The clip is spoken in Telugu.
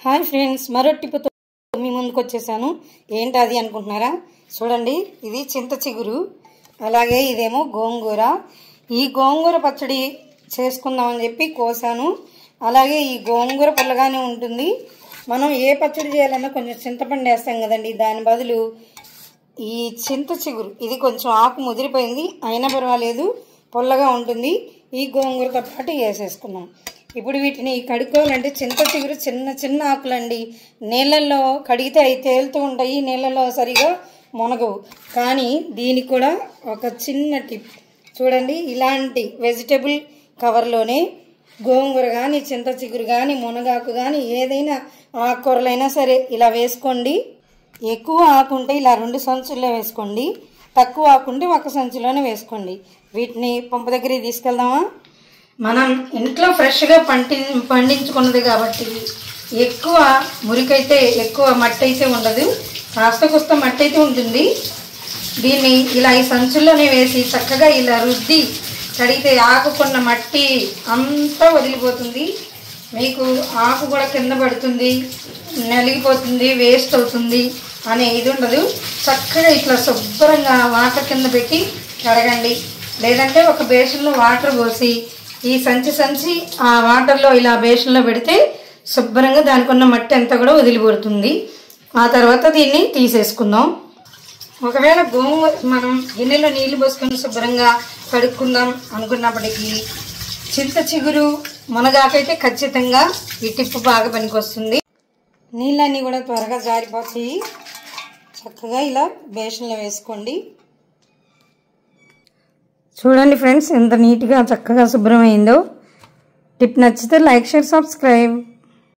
హాయ్ ఫ్రెండ్స్, మరో టిప్తో మీ ముందుకు వచ్చేసాను. ఏంటి అది అనుకుంటున్నారా? చూడండి, ఇది చింత చిగురు, అలాగే ఇదేమో గోంగూర. ఈ గోంగూర పచ్చడి చేసుకుందామని చెప్పి కోసాను. అలాగే ఈ గోంగూర పుల్లగానే ఉంటుంది. మనం ఏ పచ్చడి చేయాలన్నా కొంచెం చింతపండు వేస్తాం కదండి, దాని బదులు ఈ చింత చిగురు, ఇది కొంచెం ఆకు ముదిరిపోయింది అయినా పర్వాలేదు, పుల్లగా ఉంటుంది. ఈ గోంగూరతో పాటు వేసేసుకున్నాం. ఇప్పుడు వీటిని కడుక్కోవాలంటే చింత చిగురు చిన్న చిన్న ఆకులండి. నీళ్ళల్లో కడిగితే అవి తేలుతూ ఉంటాయి, నీళ్ళలో సరిగా మునగవు. కానీ దీనికి కూడా ఒక చిన్న టిప్ చూడండి. ఇలాంటి వెజిటబుల్ కవర్లోనే గోంగూర కానీ, చింత చిగురు కానీ, మునగాకు కానీ, ఏదైనా ఆకుకూరలైనా సరే ఇలా వేసుకోండి. ఎక్కువ ఆకుంటే ఇలా 2 సంచుల్లో వేసుకోండి, తక్కువ ఆకుంటే 1 సంచులోనే వేసుకోండి. వీటిని పంపు దగ్గరికి తీసుకెళ్దామా? మనం ఇంట్లో ఫ్రెష్గా పండించుకున్నది కాబట్టి ఎక్కువ మురికైతే, ఎక్కువ మట్టి అయితే ఉండదు, కాస్త కొస్త మట్టి అయితే ఉంటుంది. దీన్ని ఇలా ఈ సంచుల్లోనే వేసి చక్కగా ఇలా రుద్ది కడిగితే ఆకుకున్న మట్టి అంతా వదిలిపోతుంది. మీకు ఆకు కూడా కింద పడుతుంది, నలిగిపోతుంది, వేస్ట్ అవుతుంది అనే ఇది ఉండదు. చక్కగా ఇట్లా శుభ్రంగా వాటర్ కింద పెట్టి కడగండి. లేదంటే ఒక బేషన్లో వాటర్ పోసి ఈ సంచి ఆ వాటర్లో ఇలా బేషన్లో పెడితే శుభ్రంగా దానికి ఉన్న మట్టి అంతా కూడా వదిలిపోతుంది. ఆ తర్వాత దీన్ని తీసేసుకుందాం. ఒకవేళ గోంగూర మనం గిన్నెలో నీళ్లు పోసుకొని శుభ్రంగా కడుక్కుందాం అనుకున్నప్పటికీ చింత చిగురు, మునగాకైతే ఖచ్చితంగా ఈ టిప్పు బాగా పనికొస్తుంది. నీళ్ళన్నీ కూడా త్వరగా జారిపోతాయి. చక్కగా ఇలా బేషన్లో వేసుకోండి. చూడండి ఫ్రెండ్స్, ఎంత నీట్గా చక్కగా శుభ్రమైందో. టిప్ నచ్చితే లైక్, షేర్, సబ్స్క్రైబ్.